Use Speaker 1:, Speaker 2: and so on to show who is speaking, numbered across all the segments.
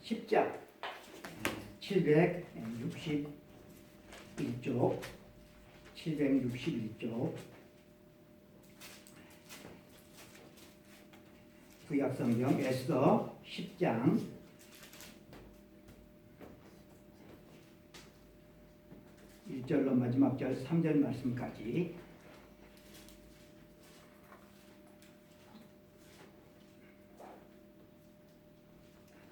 Speaker 1: 10장 761쪽 761쪽 구약성경 에스더 10장 1절로 마지막 절 3절 말씀까지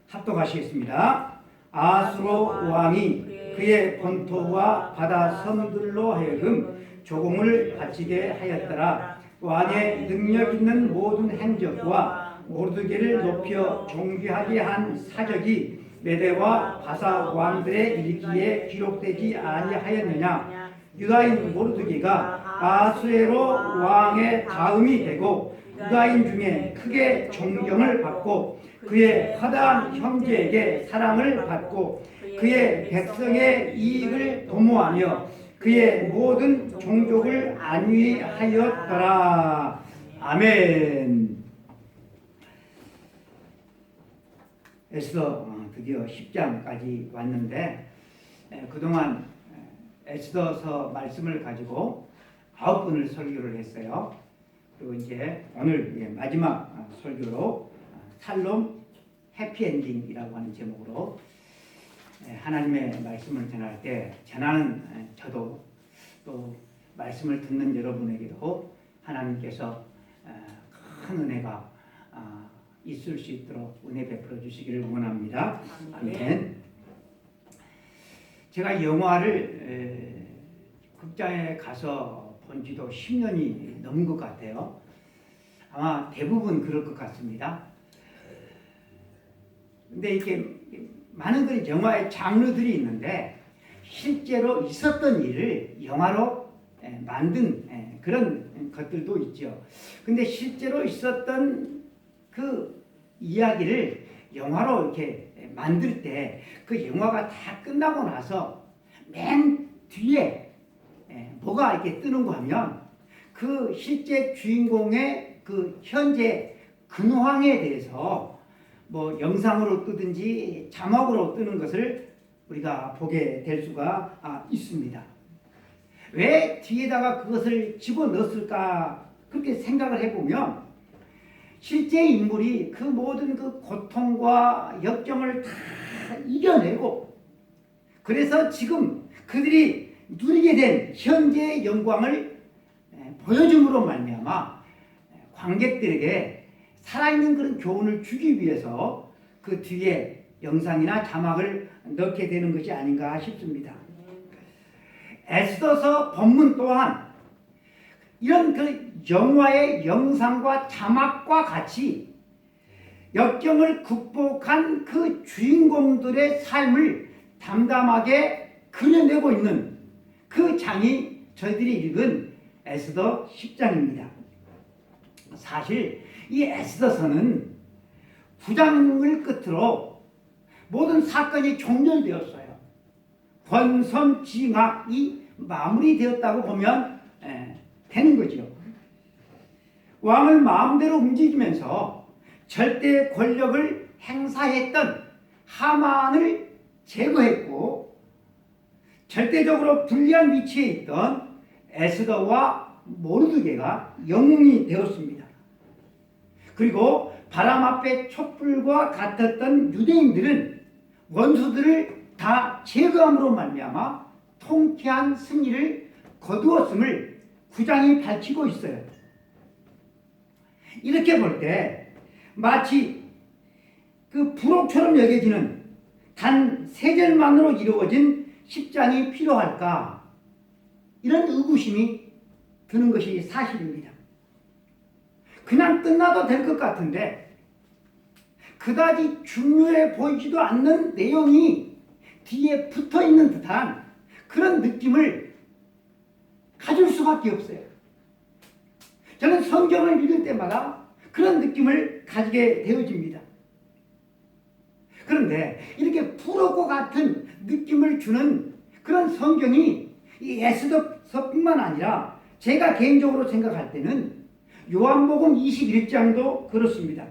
Speaker 1: 합독하시겠습니다. 아수로 왕이 그의 본토와 바다 섬들로 하여금 조공을 바치게 하였더라. 왕의 능력 있는 모든 행적과 모르드게를 높여 존귀하게 한 사적이 메대와 바사 왕들의 일기에 기록되지 아니하였느냐. 유다인 모르드게가 아수에로 왕의 다음이 되고 유다인 중에 크게 존경을 받고 그의 허다한 형제에게 사랑을 받고 그의 백성의 이익을 도모하며 그의 모든 종족을 안위하였더라. 아멘. 에스더 드디어 10장까지 왔는데 그동안 에스더서 말씀을 가지고 9분을 설교를 했어요. 그리고 이제 오늘 마지막 설교로 살롬 해피엔딩이라고 하는 제목으로 하나님의 말씀을 전할 때 전하는 저도 또 말씀을 듣는 여러분에게도 하나님께서 큰 은혜가 있을 수 있도록 은혜 베풀어 주시기를 원합니다. 아멘. 제가 영화를 극장에 가서 본 지도 10년이 넘은 것 같아요. 아마 대부분 그럴 것 같습니다. 근데 이렇게 많은 그런 영화의 장르들이 있는데 실제로 있었던 일을 영화로 만든 그런 것들도 있죠. 근데 실제로 있었던 그 이야기를 영화로 이렇게 만들 때 그 영화가 다 끝나고 나서 맨 뒤에 뭐가 이렇게 뜨는가 하면 그 실제 주인공의 그 현재 근황에 대해서 뭐 영상으로 뜨든지 자막으로 뜨는 것을 우리가 보게 될 수가 있습니다. 왜 뒤에다가 그것을 집어넣었을까 그렇게 생각을 해보면 실제 인물이 그 모든 그 고통과 역경을 다 이겨내고 그래서 지금 그들이 누리게 된 현재의 영광을 보여줌으로 말미암아 관객들에게 살아있는 그런 교훈을 주기 위해서 그 뒤에 영상이나 자막을 넣게 되는 것이 아닌가 싶습니다. 에스더서 본문 또한 이런 그 영화의 영상과 자막과 같이 역경을 극복한 그 주인공들의 삶을 담담하게 그려내고 있는 그 장이 저희들이 읽은 에스더 10장입니다. 사실 이 에스더서는 9장을 끝으로 모든 사건이 종결되었어요. 권선징악이 마무리되었다고 보면 되는 거죠. 왕을 마음대로 움직이면서 절대 권력을 행사했던 하만을 제거했고 절대적으로 불리한 위치에 있던 에스더와 모르드게가 영웅이 되었습니다. 그리고 바람 앞에 촛불과 같았던 유대인들은 원수들을 다 제거함으로 말미암아 통쾌한 승리를 거두었음을 9장이 밝히고 있어요. 이렇게 볼 때 마치 그 부록처럼 여겨지는 단 3절만으로 이루어진 10장이 필요할까 이런 의구심이 드는 것이 사실입니다. 그냥 끝나도 될 것 같은데 그다지 중요해 보이지도 않는 내용이 뒤에 붙어있는 듯한 그런 느낌을 가질 수밖에 없어요. 저는 성경을 읽을 때마다 그런 느낌을 가지게 되어집니다. 그런데 이렇게 부럽고 같은 느낌을 주는 그런 성경이 이 에스더서뿐만 아니라 제가 개인적으로 생각할 때는 요한복음 21장도 그렇습니다.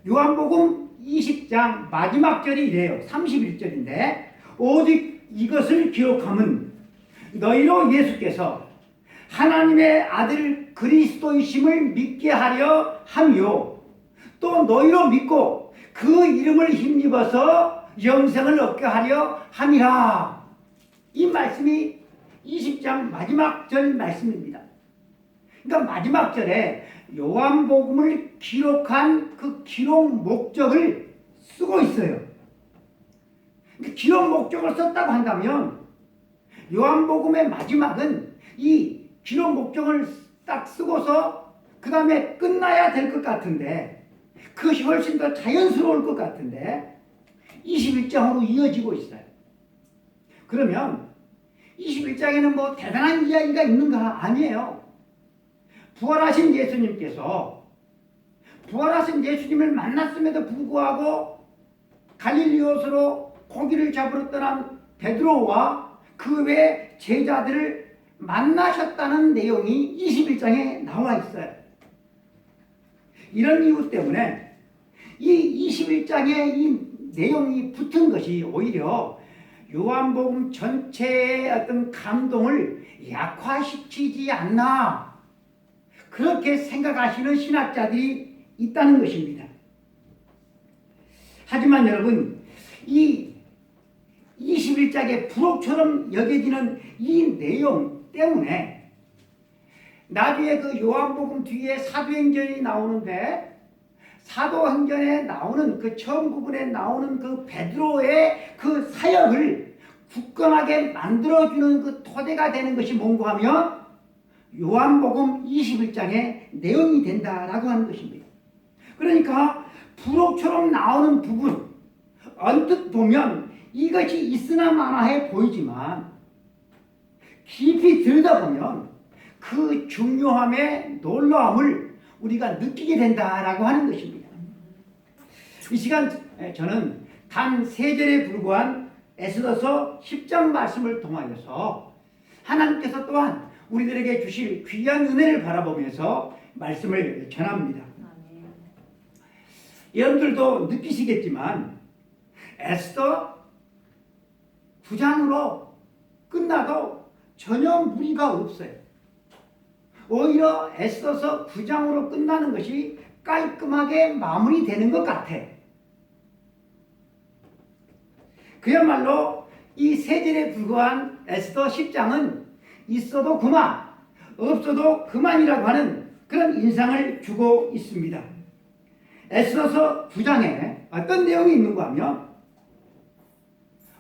Speaker 1: 요한복음 20장 마지막 절이 이래요. 31절인데 오직 이것을 기록함은 너희로 예수께서 하나님의 아들 그리스도이심을 믿게 하려 함이요 또 너희로 믿고 그 이름을 힘입어서 영생을 얻게 하려 함이라. 이 말씀이 20장 마지막 절 말씀입니다. 그러니까 마지막 절에 요한복음을 기록한 그 기록 목적을 쓰고 있어요. 그러니까 기록 목적을 썼다고 한다면 요한복음의 마지막은 이 기록 목적을 딱 쓰고서 그 다음에 끝나야 될 것 같은데 그것이 훨씬 더 자연스러울 것 같은데 21장으로 이어지고 있어요. 그러면 21장에는 뭐 대단한 이야기가 있는가? 아니에요. 부활하신 예수님께서 부활하신 예수님을 만났음에도 불구하고 갈릴리오스로 고기를 잡으러 떠난 베드로와 그 외 제자들을 만나셨다는 내용이 21장에 나와 있어요. 이런 이유 때문에 이 21장에 이 내용이 붙은 것이 오히려 요한복음 전체의 어떤 감동을 약화시키지 않나 그렇게 생각하시는 신학자들이 있다는 것입니다. 하지만 여러분 이 21장의 부록처럼 여겨지는 이 내용 때문에 나중에 그 요한복음 뒤에 사도행전이 나오는데 사도행전에 나오는 그 처음 부분에 나오는 그 베드로의 그 사역을 굳건하게 만들어주는 그 토대가 되는 것이 뭔가 하면 요한복음 21장의 내용이 된다라고 하는 것입니다. 그러니까 부록처럼 나오는 부분 언뜻 보면 이것이 있으나 마나해 보이지만 깊이 들여다보면 그 중요함의 놀라움을 우리가 느끼게 된다라고 하는 것입니다. 이 시간 저는 단 3절에 불과한 에스더서 10장 말씀을 통하여서 하나님께서 또한 우리들에게 주실 귀한 은혜를 바라보면서 말씀을 전합니다. 여러분들도 느끼시겠지만 에스더 9장으로 끝나도 전혀 무리가 없어요. 오히려 에스더서 9장으로 끝나는 것이 깔끔하게 마무리되는 것 같아. 그야말로 이 3절에 불과한 에스더 10장은 있어도 그만, 없어도 그만이라고 하는 그런 인상을 주고 있습니다. 에스더서 9장에 어떤 내용이 있는가 하면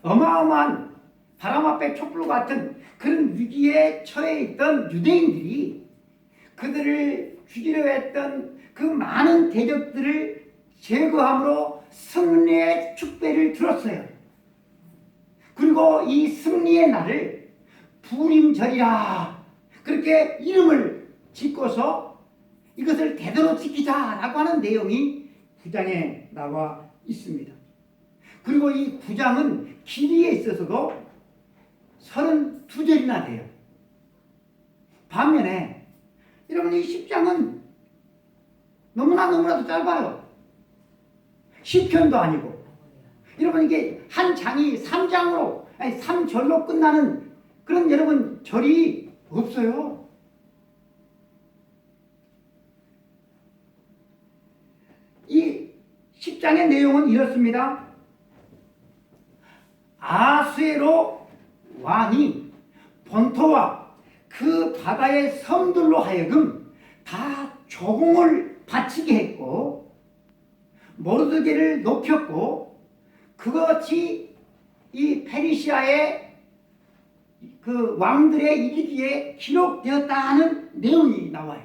Speaker 1: 어마어마한 바람 앞에 촛불 같은 그런 위기에 처해 있던 유대인들이 그들을 죽이려 했던 그 많은 대적들을 제거함으로 승리의 축배를 들었어요. 그리고 이 승리의 날을 부림절이라 그렇게 이름을 짓고서 이것을 대대로 지키자라고 하는 내용이 9장에 나와 있습니다. 그리고 이 9장은 길이에 있어서도 32절이나 돼요. 반면에 여러분 이 10장은 너무나도 짧아요. 10편도 아니고 여러분 이게 한 장이 3장으로 아니 3절로 끝나는 그런 여러분 절이 없어요. 이 10장의 내용은 이렇습니다. 아수에로 왕이 본토와 그 바다의 섬들로 하여금 다 조공을 바치게 했고 모르드게를 높였고 그것이 이 페르시아의 그 왕들의 일기에 기록되었다 하는 내용이 나와요.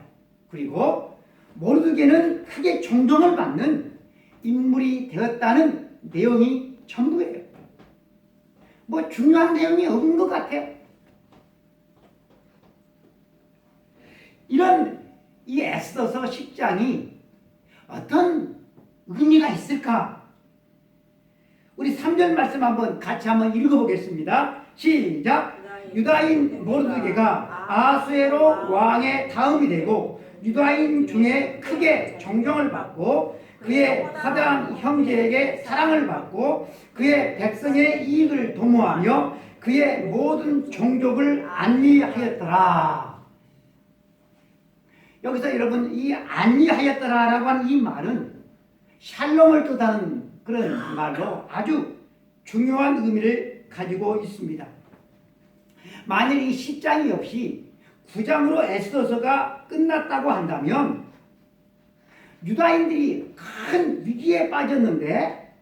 Speaker 1: 그리고 모르드게는 크게 존경을 받는 인물이 되었다는 내용이 전부예요. 뭐 중요한 내용이 없는 것 같아요. 이런 이 에스더서 10장이 어떤 의미가 있을까? 우리 3절 말씀 같이 한번 읽어보겠습니다. 시작! 유다인 모르드게가 아수에로 왕의 다음이 되고 유다인 중에 크게 존경을 받고 그의 허다한 형제에게 사랑을 받고 그의 백성의 이익을 도모하며 그의 모든 종족을 안위하였더라. 여기서 여러분 이 안위하였더라라고 하는 이 말은 샬롬을 뜻하는 그런 말로 아주 중요한 의미를 가지고 있습니다. 만일 이 10장이 없이 9장으로 에스더서가 끝났다고 한다면 유다인들이 큰 위기에 빠졌는데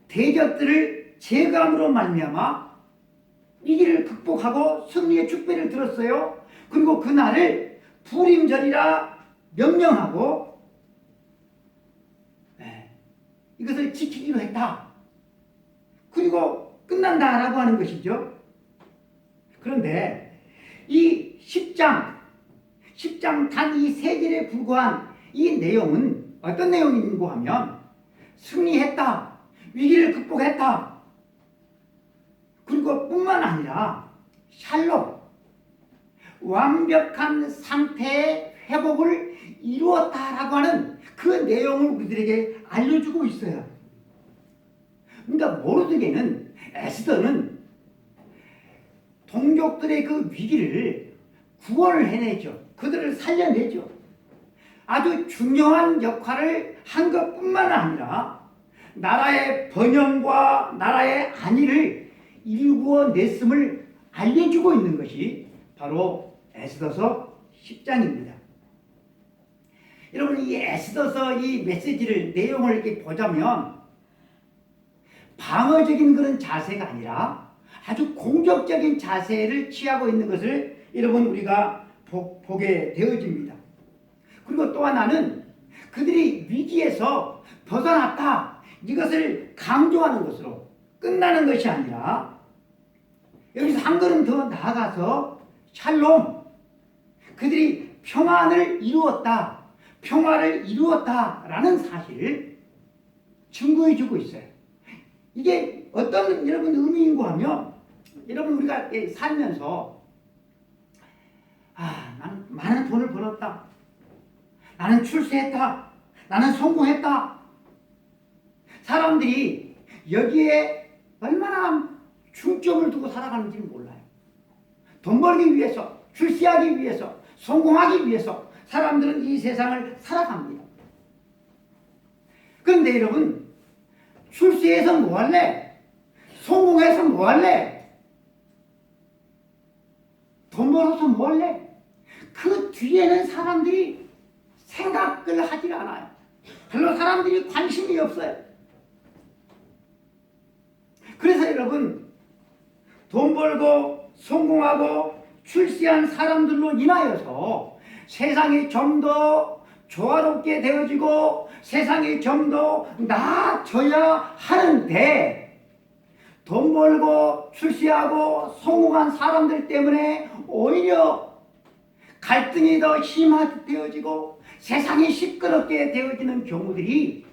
Speaker 1: 대적들을 제거함으로 말미암아 위기를 극복하고 승리의 축배를 들었어요. 그리고 그날을 부림절이라 명령하고 이것을 지키기로 했다. 그리고 끝난다라고 하는 것이죠. 그런데 이 10장 단 이 세 절에 불과한 이 내용은 어떤 내용인고 하면 승리했다, 위기를 극복했다, 그리고 뿐만 아니라 샬롬, 완벽한 상태의 회복을 이루었다라고 하는 그 내용을 우리들에게 알려주고 있어요. 그러니까 모르드게는 에스더는 동족들의 그 위기를 구원을 해내죠. 그들을 살려내죠. 아주 중요한 역할을 한 것뿐만 아니라 나라의 번영과 나라의 안위를 일구어냈음을 알려주고 있는 것이 바로 에스더서 10장입니다. 여러분 이 에스더서 이 메시지를 내용을 이렇게 보자면 방어적인 그런 자세가 아니라 아주 공격적인 자세를 취하고 있는 것을 여러분 우리가 보게 되어집니다. 그리고 또 하나는 그들이 위기에서 벗어났다 이것을 강조하는 것으로 끝나는 것이 아니라 여기서 한 걸음 더 나아가서 샬롬, 그들이 평안을 이루었다, 평화를 이루었다라는 사실을 증거해 주고 있어요. 이게 어떤 여러분 의미인고 하면 여러분 우리가 살면서 나는 많은 돈을 벌었다, 나는 출세했다, 나는 성공했다. 사람들이 여기에 얼마나 중점을 두고 살아가는지는 몰라요. 돈 벌기 위해서, 출세하기 위해서, 성공하기 위해서 사람들은 이 세상을 살아갑니다. 그런데 여러분 출세해서 뭐 할래? 성공해서 뭐 할래? 돈 벌어서 뭐 할래? 그 뒤에는 사람들이 생각을 하질 않아요. 별로 사람들이 관심이 없어요. 그래서 여러분 돈 벌고 성공하고 출세한 사람들로 인하여서 세상이 좀 더 조화롭게 되어지고 세상이 좀 더 나아져야 하는데 돈 벌고 출세하고 성공한 사람들 때문에 오히려 갈등이 더 심화되어지고 세상이 시끄럽게 되어지는 경우들이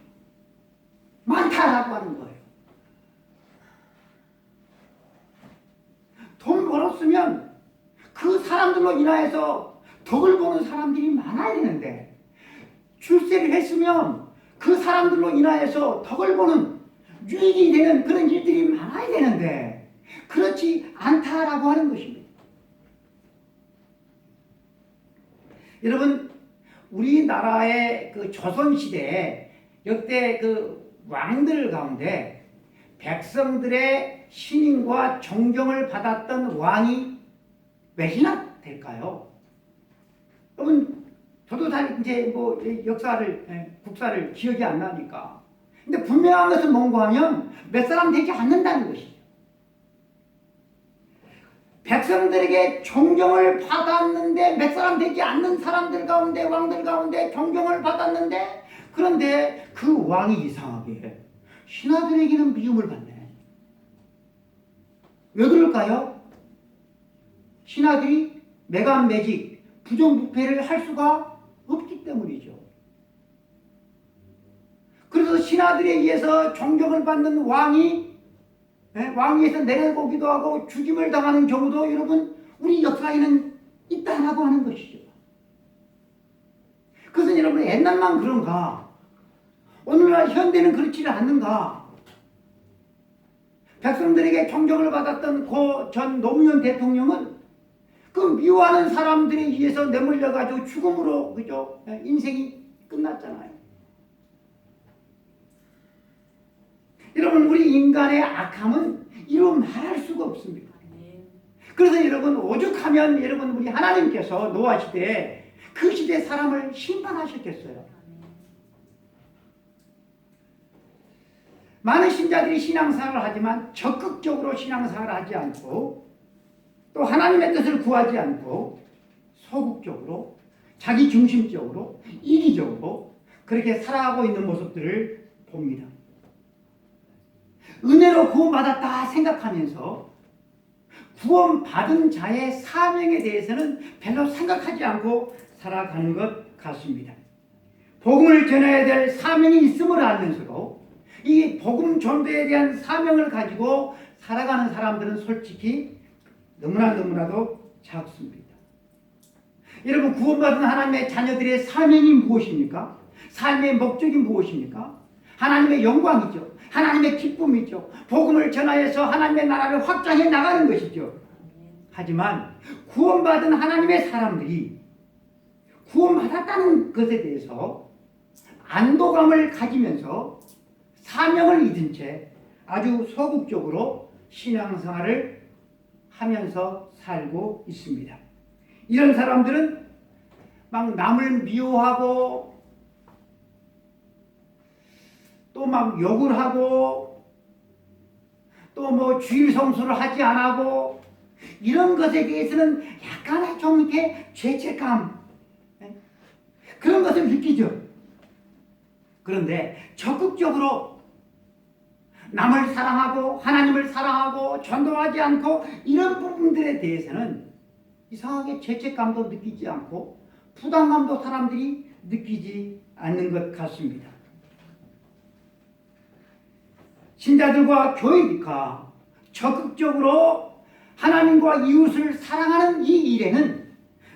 Speaker 1: 많다라고 하는 거예요. 돈 벌었으면 그 사람들로 인하여서 덕을 보는 사람들이 많아야 되는데 출세를 했으면 그 사람들로 인하여서 덕을 보는 유익이 되는 그런 일들이 많아야 되는데 그렇지 않다라고 하는 것입니다. 여러분 우리나라의 그 조선시대에 역대 그 왕들 가운데 백성들의 신임과 존경을 받았던 왕이 몇이나 될까요? 여러분 저도 다 이제 뭐 역사를 국사를 기억이 안 나니까. 근데 분명한 것은 뭔가 하면 몇 사람 되지 않는다는 것이죠. 백성들에게 존경을 받았는데 몇 사람 되지 않는 사람들 가운데 왕들 가운데 존경을 받았는데 그런데 그 왕이 이상하게 신하들에게는 미움을 받네. 왜 그럴까요? 신하들이 매간매직 부정부패를 할 수가 없기 때문이죠. 그래서 신하들에 의해서 존경을 받는 왕이 왕위에서 내려보기도 하고 죽임을 당하는 경우도 여러분 우리 역사에는 있다라고 하는 것이죠. 그것은 여러분 옛날만 그런가? 오늘날 현대는 그렇지를 않는가? 백성들에게 존경을 받았던 고 전 노무현 대통령은 그 미워하는 사람들에 의해서 내몰려가지고 죽음으로, 그죠? 인생이 끝났잖아요. 여러분, 우리 인간의 악함은 이루 말할 수가 없습니다. 그래서 여러분, 오죽하면 여러분, 우리 하나님께서 노아 시대에 그 시대 사람을 심판하셨겠어요. 많은 신자들이 신앙생활을 하지만 적극적으로 신앙생활을 하지 않고 또 하나님의 뜻을 구하지 않고 소극적으로 자기 중심적으로 이기적으로 그렇게 살아가고 있는 모습들을 봅니다. 은혜로 구원받았다 생각하면서 구원받은 자의 사명에 대해서는 별로 생각하지 않고 살아가는 것 같습니다. 복음을 전해야 될 사명이 있음을 알면서도 이 복음 전도에 대한 사명을 가지고 살아가는 사람들은 솔직히 너무나도 작습니다. 여러분, 구원받은 하나님의 자녀들의 사명이 무엇입니까? 삶의 목적이 무엇입니까? 하나님의 영광이죠. 하나님의 기쁨이죠. 복음을 전하여서 하나님의 나라를 확장해 나가는 것이죠. 하지만 구원받은 하나님의 사람들이 구원받았다는 것에 대해서 안도감을 가지면서 사명을 잊은 채 아주 소극적으로 신앙생활을 하면서 살고 있습니다. 이런 사람들은 막 남을 미워하고 또 막 욕을 하고 또 뭐 주일 성수를 하지 않고 이런 것에 대해서는 약간의 좀 이렇게 죄책감 그런 것을 느끼죠. 그런데 적극적으로 남을 사랑하고 하나님을 사랑하고 전도하지 않고 이런 부분들에 대해서는 이상하게 죄책감도 느끼지 않고 부담감도 사람들이 느끼지 않는 것 같습니다. 신자들과 교회가 적극적으로 하나님과 이웃을 사랑하는 이 일에는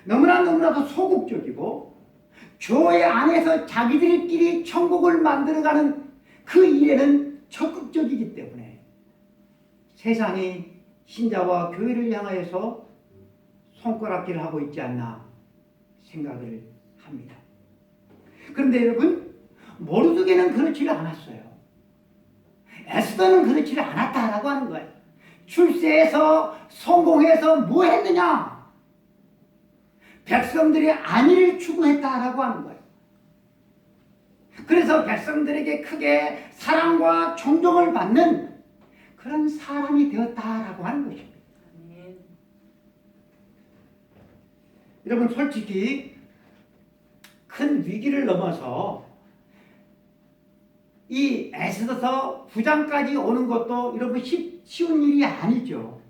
Speaker 1: 너무나도 소극적이고 교회 안에서 자기들끼리 천국을 만들어가는 그 일에는 적극적이기 때문에 세상이 신자와 교회를 향하여서 손가락질을 하고 있지 않나 생각을 합니다. 그런데 여러분, 모르드게는 그렇지를 않았어요. 에스더는 그렇지를 않았다라고 하는 거예요. 출세해서 성공해서 뭐 했느냐? 백성들의 안위를 추구했다라고 하는 거예요. 그래서 백성들에게 크게 사랑과 존경을 받는 그런 사람이 되었다라고 하는 것입니다. 여러분, 솔직히 큰 위기를 넘어서 이 에스더서 9장까지 오는 것도 여러분 쉬운 일이 아니죠.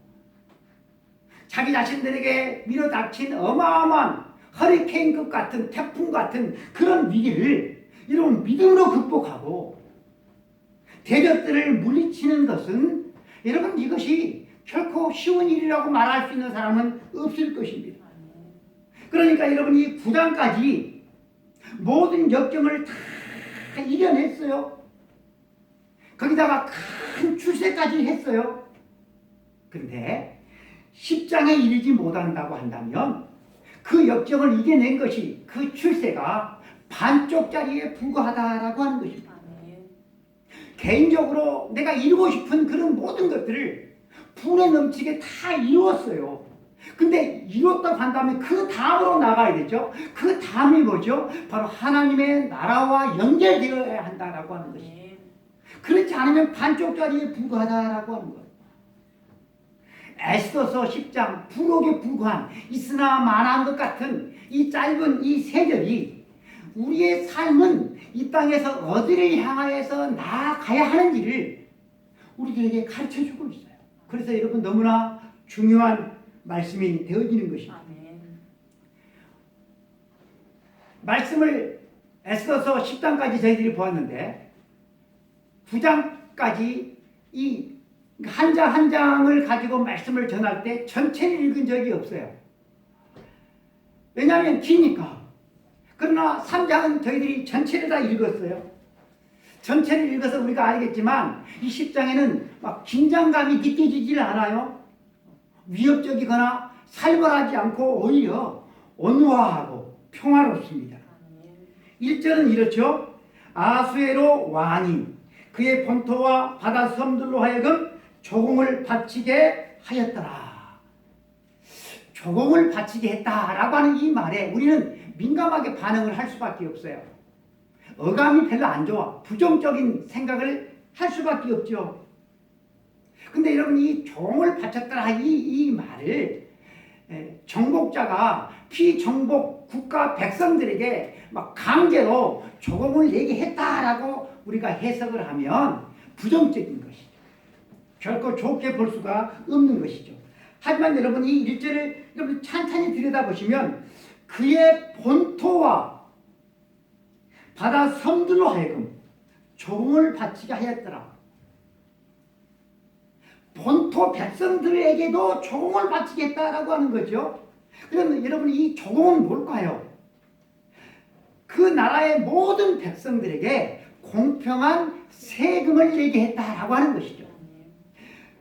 Speaker 1: 자기 자신들에게 밀어닥친 어마어마한 허리케인급 같은 태풍 같은 그런 위기를 여러분 믿음으로 극복하고 대적들을 물리치는 것은 여러분 이것이 결코 쉬운 일이라고 말할 수 있는 사람은 없을 것입니다. 그러니까 여러분 이 9장까지 모든 역경을 다 이겨냈어요. 거기다가 큰 출세까지 했어요. 그런데 10장에 이르지 못한다고 한다면 그 역경을 이겨낸 것이 그 출세가 반쪽짜리에 불과하다라고 하는 것입니다. 개인적으로 내가 이루고 싶은 그런 모든 것들을 분에 넘치게 다 이루었어요. 근데 이뤘다고 한다면 그 다음으로 나가야 되죠. 그 다음이 뭐죠? 바로 하나님의 나라와 연결되어야 한다라고 하는 것입니다. 그렇지 않으면 반쪽짜리에 불과하다라고 하는 거예요. 에스더서 10장 부록에 불과한 있으나 마나한 것 같은 이 짧은 이 세 절이 우리의 삶은 이 땅에서 어디를 향하여서 나아가야 하는지를 우리들에게 가르쳐주고 있어요. 그래서 여러분 너무나 중요한 말씀이 되어지는 것입니다. 말씀을 에스더서 10장까지 저희들이 보았는데 9장까지 이 한 장 한 장을 가지고 말씀을 전할 때 전체를 읽은 적이 없어요. 왜냐하면 기니까. 그러나 3장은 저희들이 전체를 다 읽었어요. 전체를 읽어서 우리가 알겠지만 이 10장에는 막 긴장감이 느껴지질 않아요. 위협적이거나 살벌하지 않고 오히려 온화하고 평화롭습니다. 1절은 이렇죠. 아수에로 왕이 그의 본토와 바다 섬들로 하여금 조공을 바치게 하였더라. 조공을 바치게 했다라고 하는 이 말에 우리는 민감하게 반응을 할 수밖에 없어요. 어감이 별로 안 좋아. 부정적인 생각을 할 수밖에 없죠. 근데 여러분, 이 조공을 바쳤더라 이 말을 정복자가 피정복 국가 백성들에게 막 강제로 조공을 내게 했다라고 우리가 해석을 하면 부정적인 것이죠. 결코 좋게 볼 수가 없는 것이죠. 하지만 여러분, 이 1절을 여러분 찬찬히 들여다보시면 그의 본토와 바다 섬들로 하여금 조공을 바치게 하였더라. 본토 백성들에게도 조공을 바치겠다라고 하는 거죠. 그러면 여러분, 이 조공은 뭘까요? 그 나라의 모든 백성들에게 공평한 세금을 내게 했다라고 하는 것이죠.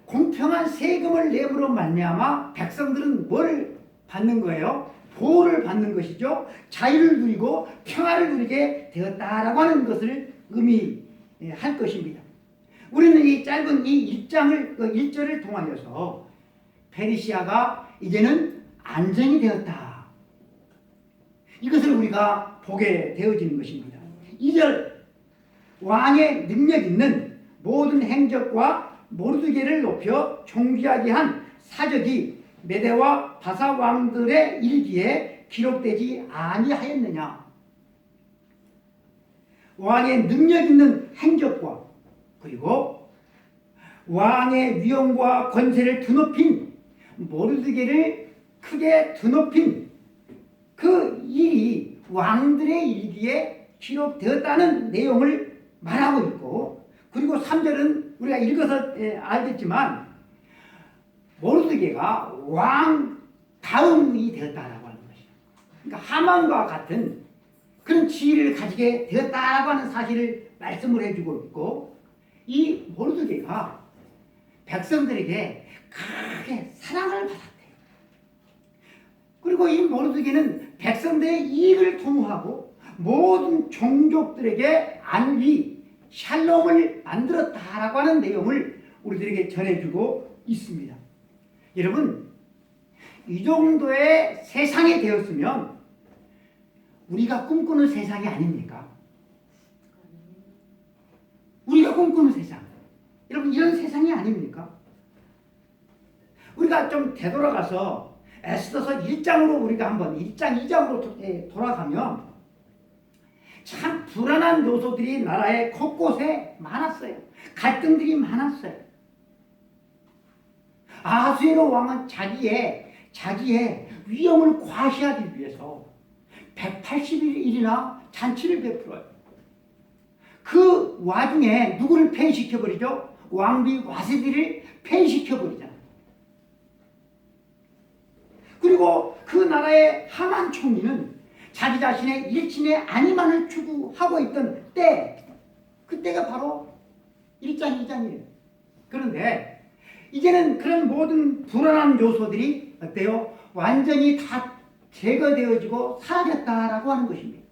Speaker 1: 공평한 세금을 내므로 말미암아 백성들은 뭘 받는 거예요? 보호를 받는 것이죠. 자유를 누리고 평화를 누리게 되었다라고 하는 것을 의미할 것입니다. 우리는 이 짧은 이 1절을 통하여서 페르시아가 이제는 안정이 되었다, 이것을 우리가 보게 되어지는 것입니다. 2절, 왕의 능력 있는 모든 행적과 모르드게를 높여 존귀하게 한 사적이 메대와 바사 왕들의 일기에 기록되지 아니하였느냐. 왕의 능력 있는 행적과 그리고 왕의 위엄과 권세를 드높인 모르드게를 크게 드높인 그 일이 왕들의 일기에 기록되었다는 내용을 말하고 있고, 그리고 3절은 우리가 읽어서 알겠지만 모르드게가 왕 다음이 되었다라고 하는 것이죠. 그러니까 하만과 같은 그런 지위를 가지게 되었다라고 하는 사실을 말씀을 해주고 있고, 이 모르드게가 백성들에게 크게 사랑을 받았대요. 그리고 이 모르드게는 백성들의 이익을 도모하고 모든 종족들에게 안위, 샬롬을 만들었다라고 하는 내용을 우리들에게 전해주고 있습니다. 여러분, 이 정도의 세상이 되었으면 우리가 꿈꾸는 세상이 아닙니까? 우리가 꿈꾸는 세상, 여러분, 이런 세상이 아닙니까? 우리가 좀 되돌아가서 에스더서 1장으로 우리가 한번 1장, 2장으로 돌아가면 참 불안한 요소들이 나라의 곳곳에 많았어요. 갈등들이 많았어요. 아수에로 왕은 자기의 위엄을 과시하기 위해서 180일이나 잔치를 베풀어요. 그 와중에 누구를 폐위시켜버리죠? 왕비 와세디를 폐위시켜버리잖아요. 그리고 그 나라의 하만 총리는 자기 자신의 일친의 아니만을 추구하고 있던 때, 그때가 바로 1장, 2장이에요. 그런데 이제는 그런 모든 불안한 요소들이 어때요? 완전히 다 제거되어지고 사라졌다라고 하는 것입니다.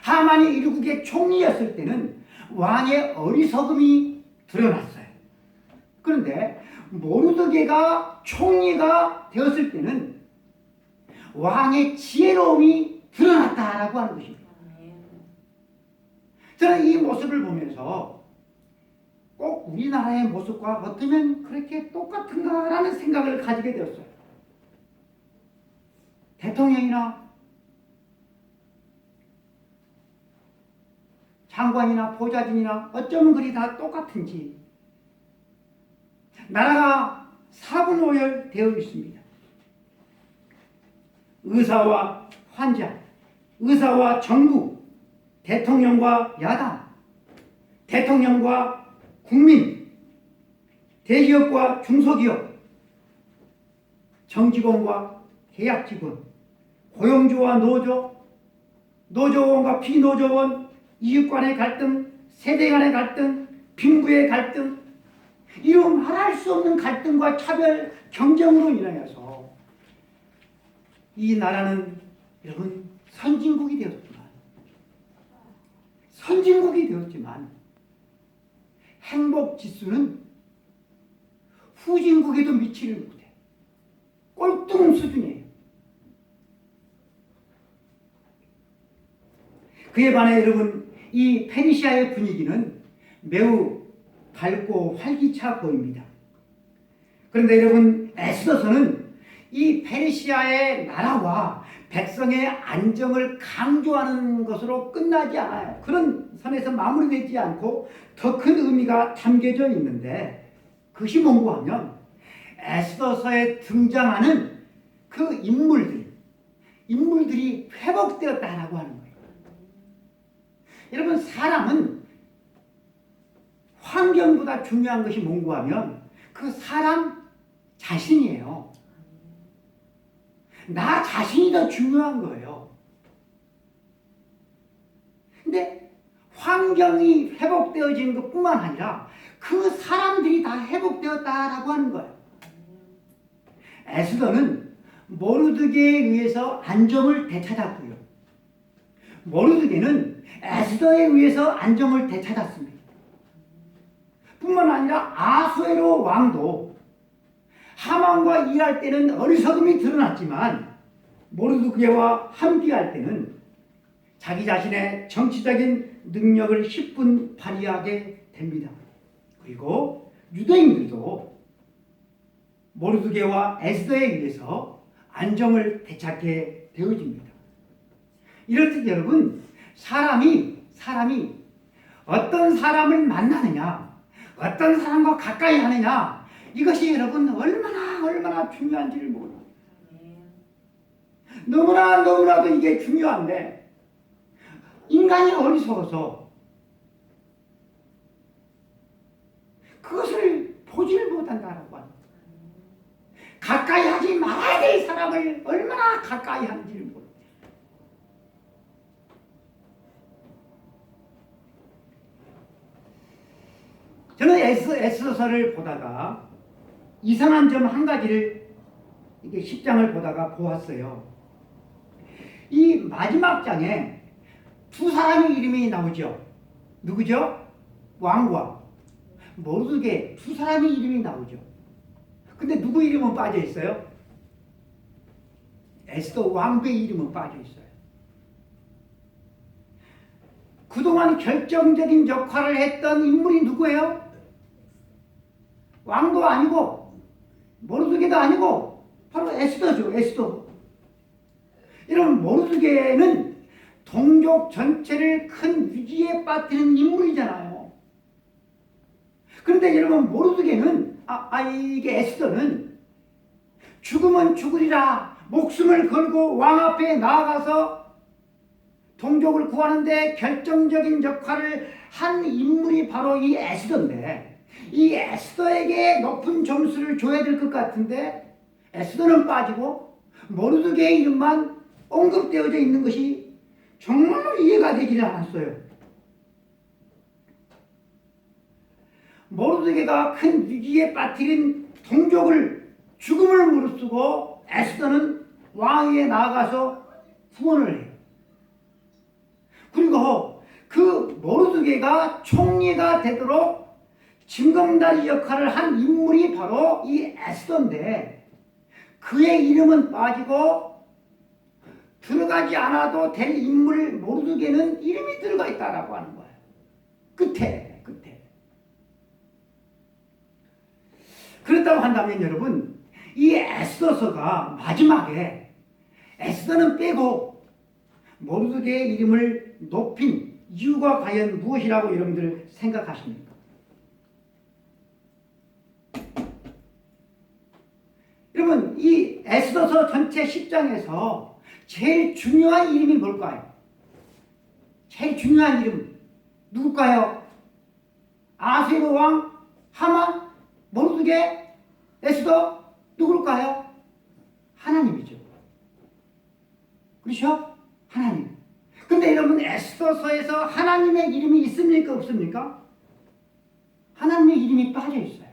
Speaker 1: 하만이 일국의 총리였을 때는 왕의 어리석음이 드러났어요. 그런데 모르드게가 총리가 되었을 때는 왕의 지혜로움이 드러났다라고 하는 것입니다. 저는 이 모습을 보면서 꼭 우리나라의 모습과 어쩌면 그렇게 똑같은가라는 생각을 가지게 되었어요. 대통령이나 장관이나 보좌진이나 어쩌면 그리 다 똑같은지 나라가 사분오열 되어 있습니다. 의사와 환자, 의사와 정부, 대통령과 야당, 대통령과 국민, 대기업과 중소기업, 정직원과 계약직원, 고용주와 노조, 노조원과 비노조원, 이웃 간의 갈등, 세대 간의 갈등, 빈부의 갈등, 이런 말할 수 없는 갈등과 차별, 경쟁으로 인하여서 이 나라는 여러분 선진국이 되었지만 행복 지수는 후진국에도 미치를 못해. 꼴등 수준이에요. 그에 반해 여러분 이 페르시아의 분위기는 매우 밝고 활기차 보입니다. 그런데 여러분 에스더서는 이 페르시아의 나라와 백성의 안정을 강조하는 것으로 끝나지 않아요. 그런 선에서 마무리되지 않고 더 큰 의미가 담겨져 있는데 그것이 뭔고 하면 에스더서에 등장하는 그 인물들이 회복되었다라고 하는 거예요. 여러분 사람은 환경보다 중요한 것이 뭔고 하면 그 사람 자신이에요. 나 자신이 더 중요한 거예요. 근데 환경이 회복되어지는 것뿐만 아니라 그 사람들이 다 회복되었다라고 하는 거예요. 에스더는 모르드게에 의해서 안정을 되찾았고요. 모르드게는 에스더에 의해서 안정을 되찾았습니다. 뿐만 아니라 아수에로 왕도 하만과 일할 때는 어리석음이 드러났지만 모르드게와 함께할 때는 자기 자신의 정치적인 능력을 10분 발휘하게 됩니다. 그리고 유대인들도 모르드게와 에스더에 의해서 안정을 되찾게 되어집니다. 이렇듯 여러분 사람이 어떤 사람을 만나느냐, 어떤 사람과 가까이 하느냐, 이것이 여러분 얼마나 중요한지를 모릅니다. 너무나도 이게 중요한데 인간이 어리석어서 그것을 보지를 못한다라고 합니다. 가까이 하지 말아야 될 사람을 얼마나 가까이 하는지를 모릅니다. 저는 에스더서를 보다가 이상한 점 한 가지를 이게 10장을 보다가 보았어요. 이 마지막 장에 두 사람의 이름이 나오죠. 누구죠? 왕과 모르드게 두 사람의 이름이 나오죠. 근데 누구 이름은 빠져 있어요? 에스더 왕비의 이름은 빠져 있어요. 그동안 결정적인 역할을 했던 인물이 누구예요? 왕도 아니고 모르드게도 아니고 바로 에스더죠. 에스더. 여러분 모르드게는 동족 전체를 큰 위기에 빠뜨리는 인물이잖아요. 그런데 여러분 모르드게는 이게 에스더는 죽으면 죽으리라 목숨을 걸고 왕 앞에 나아가서 동족을 구하는데 결정적인 역할을 한 인물이 바로 이 에스더인데 이 에스더에게 높은 점수를 줘야 될 것 같은데 에스더는 빠지고 모르드게의 이름만 언급되어져 있는 것이 정말로 이해가 되질 않았어요. 모르드게가 큰 위기에 빠뜨린 동족을 죽음을 무릅쓰고 에스더는 왕위에 나아가서 구원을 해요. 그리고 그 모르드게가 총리가 되도록 징검다리 역할을 한 인물이 바로 이 에스더인데 그의 이름은 빠지고 들어가지 않아도 될 인물 모르드게는 이름이 들어가 있다라고 하는 거예요. 끝에. 그렇다고 한다면 여러분 이 에스더서가 마지막에 에스더는 빼고 모르드게의 이름을 높인 이유가 과연 무엇이라고 여러분들 생각하십니까? 여러분 이 에스더서 전체 10장에서 제일 중요한 이름이 뭘까요? 제일 중요한 이름 누굴까요? 아수에로 왕? 하만? 모르드게? 에스더? 누굴까요? 하나님이죠. 그렇죠? 하나님. 근데 여러분 에스더서에서 하나님의 이름이 있습니까 없습니까? 하나님의 이름이 빠져 있어요.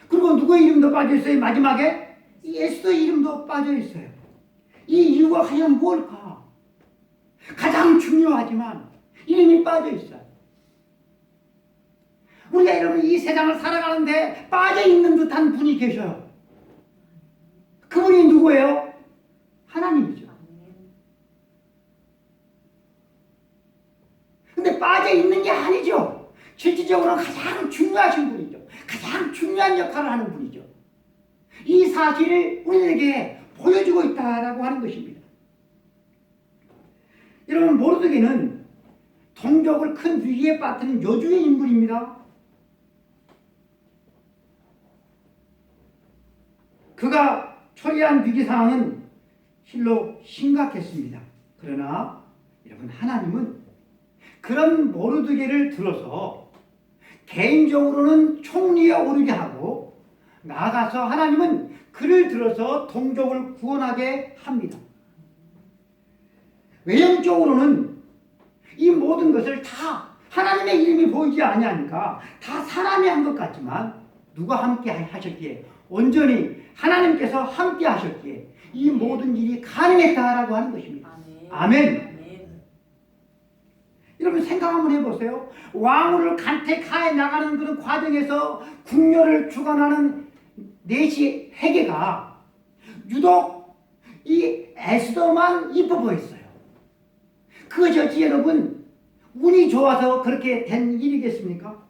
Speaker 1: 그리고 누구의 이름도 빠져 있어요? 마지막에 이 에스더 이름도 빠져 있어요. 이 이유가 과연 뭘까? 가장 중요하지만 이름이 빠져 있어요. 우리가 여러분 이 세상을 살아가는데 빠져 있는 듯한 분이 계셔요. 그분이 누구예요? 하나님이죠. 근데 빠져 있는 게 아니죠. 실질적으로 가장 중요하신 분이죠. 가장 중요한 역할을 하는 분이죠. 이 사실을 우리에게 보여주고 있다라고 하는 것입니다. 여러분 모르드게는 동족을 큰 위기에 빠뜨린 여주의 인물입니다. 그가 처리한 위기 상황은 실로 심각했습니다. 그러나 여러분 하나님은 그런 모르드게를 들어서 개인적으로는 총리에 오르게 하고 나아가서 하나님은 그를 들어서 동족을 구원하게 합니다. 외형적으로는 이 모든 것을 다 하나님의 이름이 보이지 아니하니까 다 사람이 한 것 같지만 누가 함께 하셨기에 온전히 하나님께서 함께 하셨기에 이 모든 일이 가능했다라고 하는 것입니다. 아멘. 여러분 생각 한번 해보세요. 왕후를 간택하에 나가는 그런 과정에서 궁녀를 주관하는 넷이 회개가 유독 이 에스더만 이뻐 보였어요. 그것이 여러분 운이 좋아서 그렇게 된 일이겠습니까?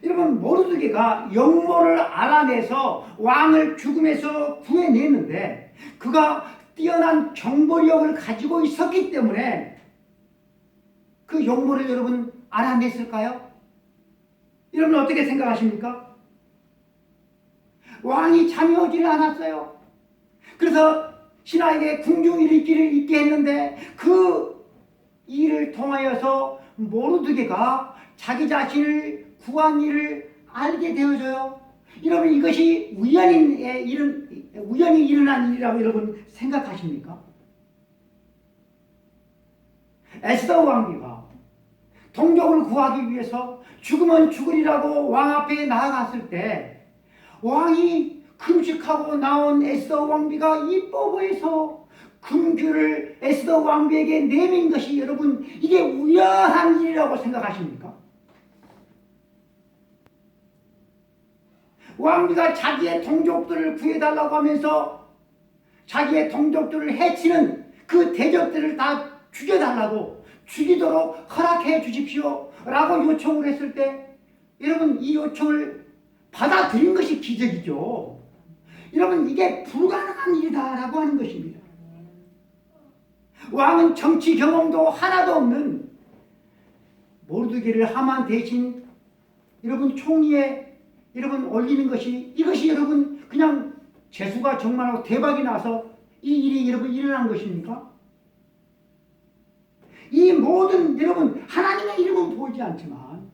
Speaker 1: 여러분 모르드게가 영모를 알아내서 왕을 죽음에서 구해냈는데 그가 뛰어난 정보력을 가지고 있었기 때문에 그 영모를 여러분 알아냈을까요? 여러분 어떻게 생각하십니까? 왕이 잠이 오지를 않았어요. 그래서 신하에게 궁중일을 있게 했는데 그 일을 통하여서 모르드게가 자기 자신을 구한 일을 알게 되어져요. 여러분 이것이 우연히 일어난 일이라고 여러분 생각하십니까? 에스더 왕비가 동족을 구하기 위해서 죽으면 죽으리라고 왕 앞에 나아갔을 때 왕이 금식하고 나온 에스더 왕비가 이뻐 보여서 금규를 에스더 왕비에게 내민 것이 여러분 이게 우연한 일이라고 생각하십니까? 왕비가 자기의 동족들을 구해달라고 하면서 자기의 동족들을 해치는 그 대적들을 다 죽여달라고 죽이도록 허락해 주십시오 라고 요청을 했을 때 여러분 이 요청을 받아들인 것이 기적이죠. 여러분 이게 불가능한 일이다 라고 하는 것입니다. 왕은 정치 경험도 하나도 없는 모르드게를 하만 대신 여러분 총리에 여러분 올리는 것이 이것이 여러분 그냥 재수가 정말로 대박이 나서 이 일이 여러분 일어난 것입니까? 이 모든 여러분 하나님의 이름은 보이지 않지만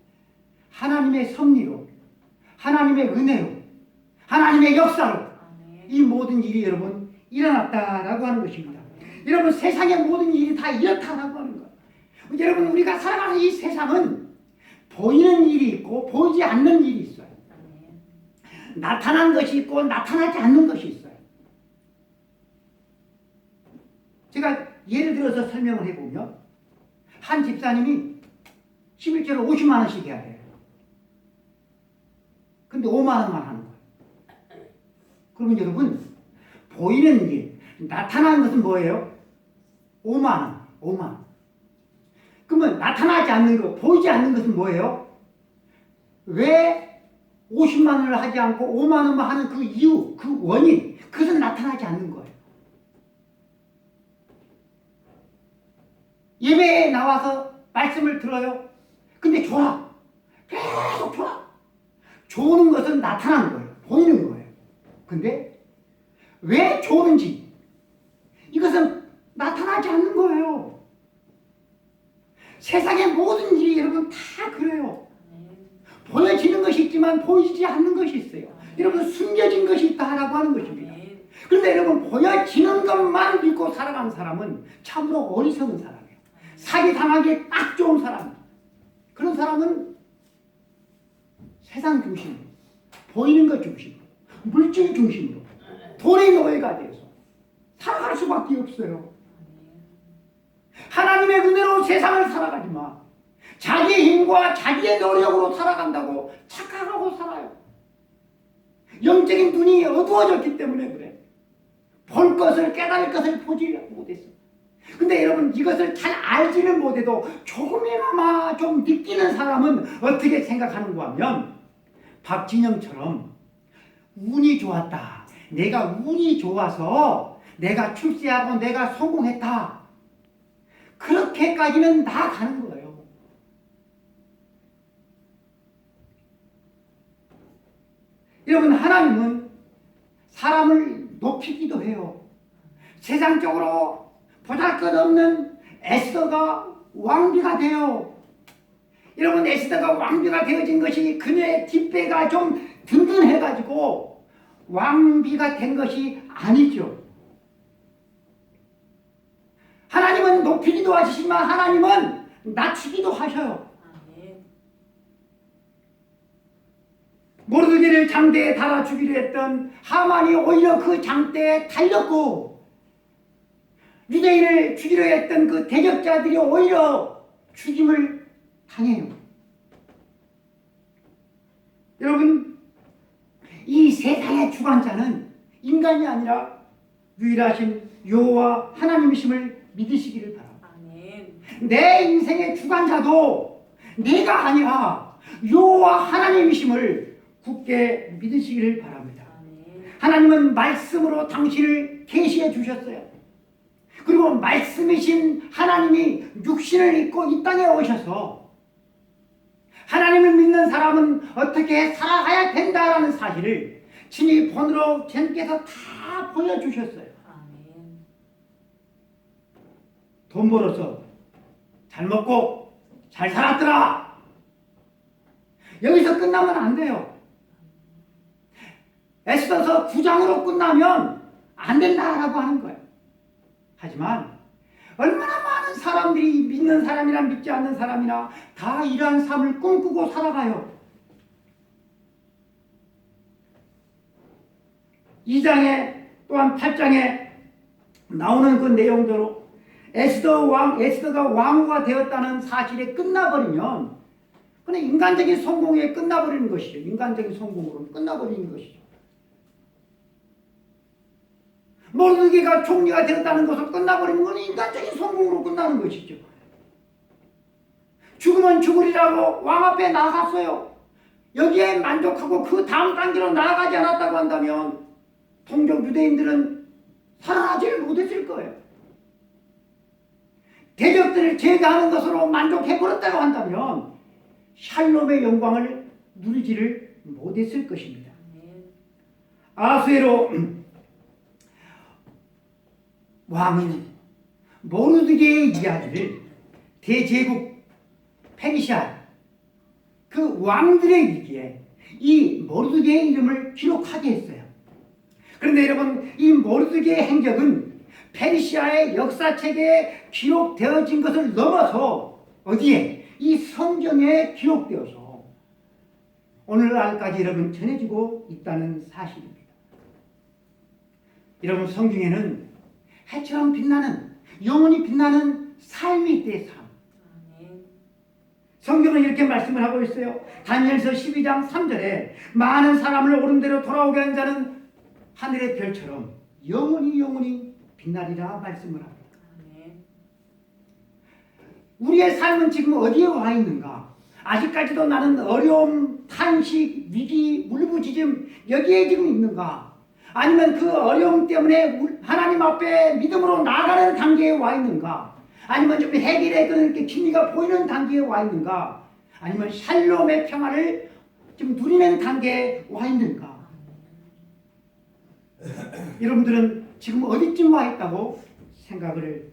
Speaker 1: 하나님의 섭리로 하나님의 은혜로 하나님의 역사로 이 모든 일이 여러분 일어났다라고 하는 것입니다. 여러분 세상의 모든 일이 다 이렇다라고 하는 거예요. 여러분 우리가 살아가는 이 세상은 보이는 일이 있고 보이지 않는 일이 있어요. 나타난 것이 있고 나타나지 않는 것이 있어요. 제가 예를 들어서 설명을 해보면 한 집사님이 11조를 50만 원씩 해야 돼요. 근데 5만 원만 하는 거예요. 그러면 여러분 보이는 일, 나타나는 것은 뭐예요? 5만 원, 5만 원. 그러면 나타나지 않는 것, 보이지 않는 것은 뭐예요? 왜 50만 원을 하지 않고 5만 원만 하는 그 이유, 그 원인, 그것은 나타나지 않는 거예요. 예배에 나와서 말씀을 들어요. 근데 좋아. 계속 좋아. 좋은 것은 나타나는 거예요. 보이는 거예요. 근데 왜 좋은지 이것은 나타나지 않는 거예요. 세상의 모든 일이 여러분 다 그래요. 보여지는 것이 있지만 보이지 않는 것이 있어요. 여러분 숨겨진 것이 있다라고 하는 것입니다. 그런데 여러분, 보여지는 것만 믿고 살아가는 사람은 참으로 어리석은 사람이에요. 사기당하기에 딱 좋은 사람. 그런 사람은 세상 중심으로, 보이는 것 중심으로, 물질 중심으로, 돈의 노예가 되어서 살아갈 수밖에 없어요. 하나님의 은혜로 세상을 살아가지 마. 자기의 힘과 자기의 노력으로 살아간다고 착각하고 살아요. 영적인 눈이 어두워졌기 때문에 그래. 볼 것을, 깨달을 것을 보지 못했어. 근데 여러분, 이것을 잘 알지는 못해도 조금이나마 좀 느끼는 사람은 어떻게 생각하는가 하면, 박진영처럼 운이 좋았다, 내가 운이 좋아서 내가 출세하고 내가 성공했다, 그렇게까지는 나아가는 거예요. 여러분, 하나님은 사람을 높이기도 해요. 세상적으로 보잘것없는 에스더가 왕비가 돼요. 여러분, 에스더가 왕비가 되어진 것이 그녀의 뒷배가 좀 든든해가지고 왕비가 된 것이 아니죠. 하나님은 높이기도 하시지만 하나님은 낮추기도 하셔요. 모르드게를 장대에 달아 주기로 했던 하만이 오히려 그 장대에 달렸고, 유대인을 죽이려 했던 그 대적자들이 오히려 죽임을 당해요. 여러분, 이 세상의 주관자는 인간이 아니라 유일하신 여호와 하나님이심을 믿으시기를 바랍니다. 내 인생의 주관자도 내가 아니라 여호와 하나님이심을 굳게 믿으시기를 바랍니다. 하나님은 말씀으로 당신을 계시해 주셨어요. 그리고 말씀이신 하나님이 육신을 입고 이 땅에 오셔서 하나님을 믿는 사람은 어떻게 살아가야 된다라는 사실을 친히 본으로 주님께서 다 보여주셨어요. 돈 벌어서 잘 먹고 잘 살았더라, 여기서 끝나면 안 돼요. 에스더서 9장으로 끝나면 안 된다라고 하는 거예요. 하지만 얼마나 많은 사람들이, 믿는 사람이나 믿지 않는 사람이나 다 이러한 삶을 꿈꾸고 살아가요. 2장에 또한 8장에 나오는 그 내용대로 에스더가 왕후가 되었다는 사실에 끝나버리면 그냥 인간적인 성공에 끝나버리는 것이죠. 인간적인 성공으로 끝나버리는 것이죠. 모르드게가 총리가 되었다는 것으로 끝나버리는 건 인간적인 성공으로 끝나는 것이죠. 죽으면 죽으리라고 왕 앞에 나갔어요. 여기에 만족하고 그 다음 단계로 나아가지 않았다고 한다면 동족 유대인들은 살아나지 못했을 거예요. 대적들을 제거하는 것으로 만족해버렸다고 한다면 샬롬의 영광을 누리지를 못했을 것입니다. 아수에로 왕은 모르드게의 이야기를 대제국 페르시아 그 왕들의 위기에 이 모르드게의 이름을 기록하게 했어요. 그런데 여러분, 이 모르드게의 행적은 페르시아의 역사책에 기록되어진 것을 넘어서 어디에? 이 성경에 기록되어서 오늘날까지 여러분 전해지고 있다는 사실입니다. 여러분, 성경에는 해처럼 빛나는, 영원히 빛나는 삶이 있대요. 삶. 성경은 이렇게 말씀을 하고 있어요. 다니엘서 12장 3절에 많은 사람을 옳은대로 돌아오게 한 자는 하늘의 별처럼 영원히 빛나리라 말씀을 합니다. 우리의 삶은 지금 어디에 와 있는가? 아직까지도 나는 어려움, 탄식, 위기, 울부짖음 여기에 지금 있는가? 아니면 그 어려움 때문에 하나님 앞에 믿음으로 나아가는 단계에 와 있는가? 아니면 좀 해결의 그 기미가 보이는 단계에 와 있는가? 아니면 샬롬의 평화를 좀 누리는 단계에 와 있는가? 여러분들은 지금 어디쯤 와 있다고 생각을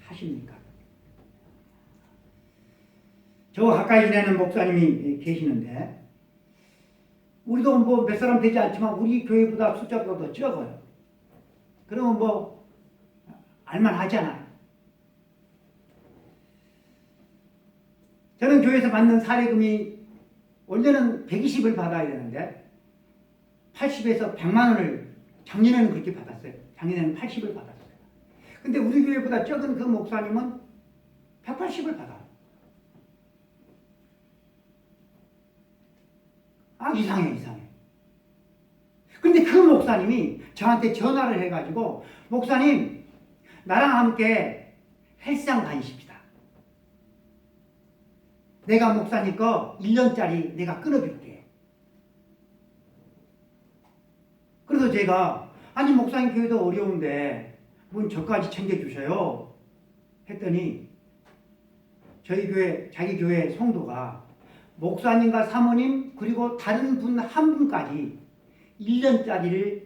Speaker 1: 하십니까? 저 가까이 지내는 목사님이 계시는데, 우리도 뭐 몇 사람 되지 않지만 우리 교회보다 숫자보다 더 적어요. 그러면 뭐 알만하잖아요. 저는 교회에서 받는 사례금이 원래는 120을 받아야 되는데 80에서 100만 원을 작년에는 그렇게 받았어요. 작년에는 80을 받았어요. 근데 우리 교회보다 적은 그 목사님은 180을 받아요. 이상해. 근데 그 목사님이 저한테 전화를 해가지고 목사님 나랑 함께 헬스장 다니십시다. 내가 목사님 거 1년짜리 내가 끊어줄게. 그래서 제가 아니 목사님 교회도 어려운데 뭔 저까지 챙겨주셔요 했더니 저희 교회 자기 교회 성도가 목사님과 사모님 그리고 다른 분 한 분까지 1년짜리를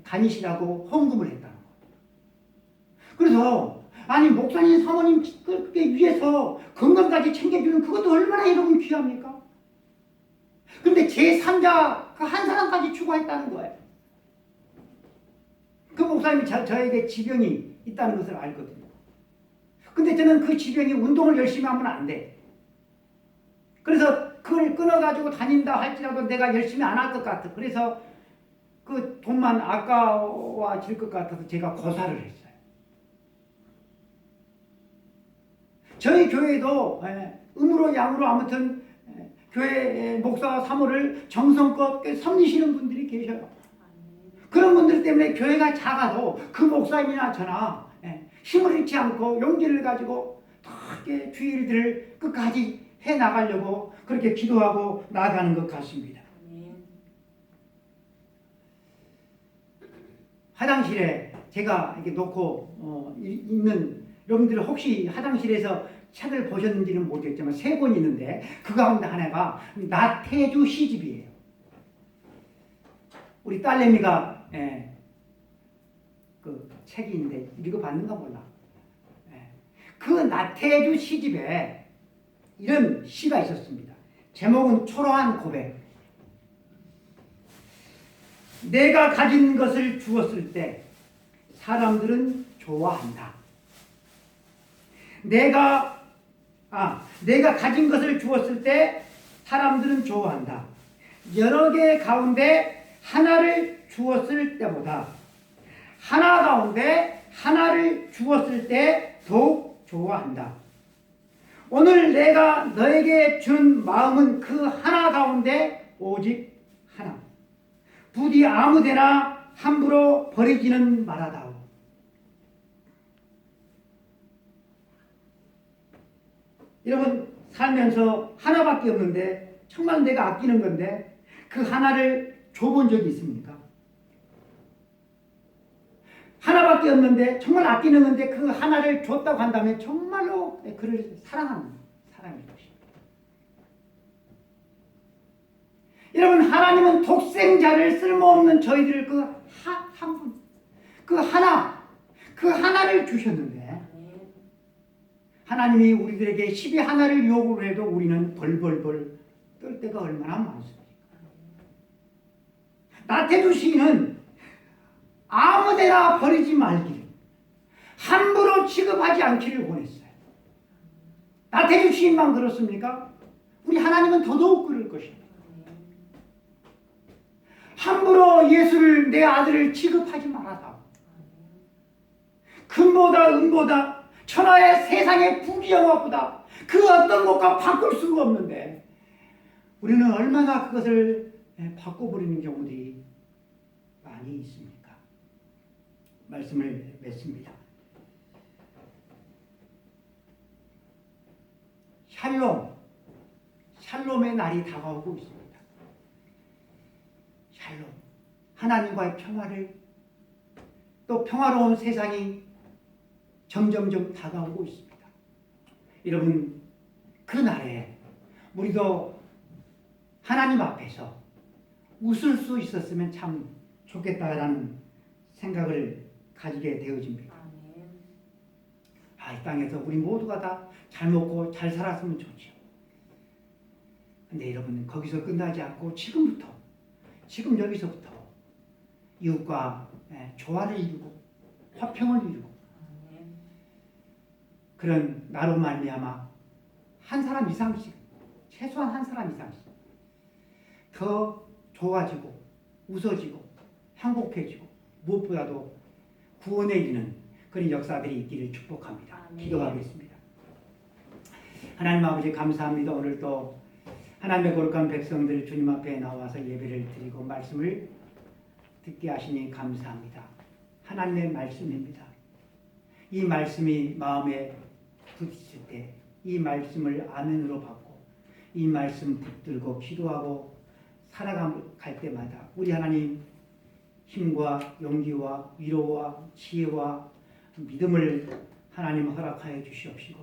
Speaker 1: 다니시라고 헌금을 했다는 거예요. 그래서 아니 목사님 사모님 그렇게 위해서 건강까지 챙겨주는 그것도 얼마나 여러분 귀합니까? 근데 제3자 그 한 사람까지 추구했다는 거예요. 그 목사님이 저에게 지병이 있다는 것을 알거든요. 근데 저는 그 지병이 운동을 열심히 하면 안 돼. 그래서 그걸 끊어가지고 다닌다 할지라도 내가 열심히 안 할 것 같아. 그래서 그 돈만 아까워질 것 같아서 제가 고사를 했어요. 저희 교회도 음으로 양으로 아무튼 교회 목사와 사모를 정성껏 섬기시는 분들이 계셔요. 그런 분들 때문에 교회가 작아도 그 목사님이나 저나 힘을 잃지 않고 용기를 가지고 이렇게 주일들을 끝까지 해나가려고 그렇게 기도하고 나아가는 것 같습니다. 화장실에 제가 이렇게 놓고 있는 여러분들 혹시 화장실에서 책을 보셨는지는 모르겠지만 3권 있는데 그 가운데 하나가 나태주 시집이에요. 우리 딸내미가 그 책이 있는데 읽어봤는가 몰라. 그 나태주 시집에 이런 시가 있었습니다. 제목은 초라한 고백. 내가 가진 것을 주었을 때 사람들은 좋아한다. 내가 가진 것을 주었을 때 사람들은 좋아한다. 여러 개 가운데 하나를 주었을 때보다 하나 가운데 하나를 주었을 때 더욱 좋아한다. 오늘 내가 너에게 준 마음은 그 하나 가운데 오직 하나. 부디 아무데나 함부로 버리지는 말아다오. 여러분 살면서 하나밖에 없는데 정말 내가 아끼는 건데 그 하나를 줘본 적이 있습니까? 하나밖에 없는데 정말 아끼는 건데 그 하나를 줬다고 한다면 정말로 그를 사랑하는 사람일 것입니다. 여러분 하나님은 독생자를 쓸모없는 저희들을 한 분, 그 하나를 주셨는데 하나님이 우리들에게 10의 하나를 요구를 해도 우리는 벌벌벌 떨 때가 얼마나 많습니까? 나태주 시인은 아무데나 버리지 말기를 함부로 취급하지 않기를 원했어요. 나태주 시인만 그렇습니까? 우리 하나님은 더더욱 그럴 것입니다. 함부로 예수를 내 아들을 취급하지 말아다. 금보다 은보다 천하의 세상의 부귀영화보다 그 어떤 것과 바꿀 수가 없는데 우리는 얼마나 그것을 바꿔버리는 경우들이 많이 있습니까? 말씀을 맺습니다. 샬롬의 날이 다가오고 있습니다. 샬롬, 하나님과의 평화를 또 평화로운 세상이 점점점 다가오고 있습니다. 여러분 그 날에 우리도 하나님 앞에서 웃을 수 있었으면 참 좋겠다라는 생각을 가지게 되어집니다. 이 땅에서 우리 모두가 다 잘 먹고 잘 살았으면 좋죠. 근데 여러분 거기서 끝나지 않고 지금 여기서부터 이웃과 조화를 이루고 화평을 이루고 그런 나로 말미암아 한 사람 이상씩 최소한 한 사람 이상씩 더 좋아지고 웃어지고 행복해지고 무엇보다도 구원에 이르는 그런 역사들이 있기를 축복합니다. 기도하겠습니다. 하나님 아버지 감사합니다. 오늘 또 하나님의 거룩한 백성들 주님 앞에 나와서 예배를 드리고 말씀을 듣게 하시니 감사합니다. 하나님의 말씀입니다. 이 말씀이 마음에 부딪힐 때 이 말씀을 아멘으로 받고 이 말씀 붙들고 기도하고 살아갈 때마다 우리 하나님 힘과 용기와 위로와 지혜와 믿음을 하나님 허락하여 주시옵시고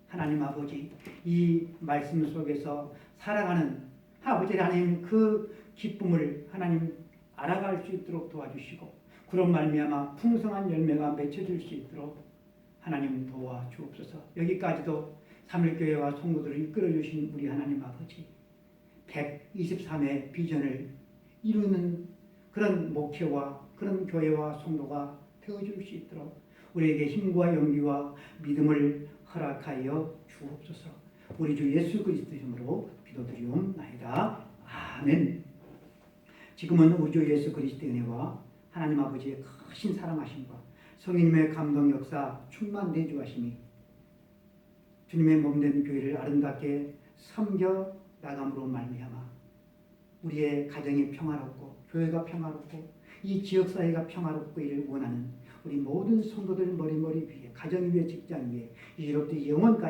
Speaker 1: 하나님 아버지 이 말씀 속에서 살아가는 아버지 하나님 그 기쁨을 하나님 알아갈 수 있도록 도와주시고 그런 말미암아 풍성한 열매가 맺혀질 수 있도록 하나님 도와주옵소서. 여기까지도 삼일교회와 성도들을 이끌어주신 우리 하나님 아버지 123의 비전을 이루는 그런 목회와 그런 교회와 성도가 되어줄 수 있도록 우리에게 힘과 용기와 믿음을 허락하여 주옵소서. 우리 주 예수 그리스도 이름으로 기도드리옵나이다. 아멘. 지금은 우리 주 예수 그리스도의 은혜와 하나님 아버지의 크신 사랑하심과 성령님의 감동 역사 충만 내주하심이 주님의 몸된 교회를 아름답게 섬겨 나감으로 말미암아 우리의 가정이 평화롭고 교회가 평화롭고 이 지역사회가 평화롭고 이를 원하는 우리 모든 성도들 머리 위에 가정 위에 직장 위에 이롭게 영원까지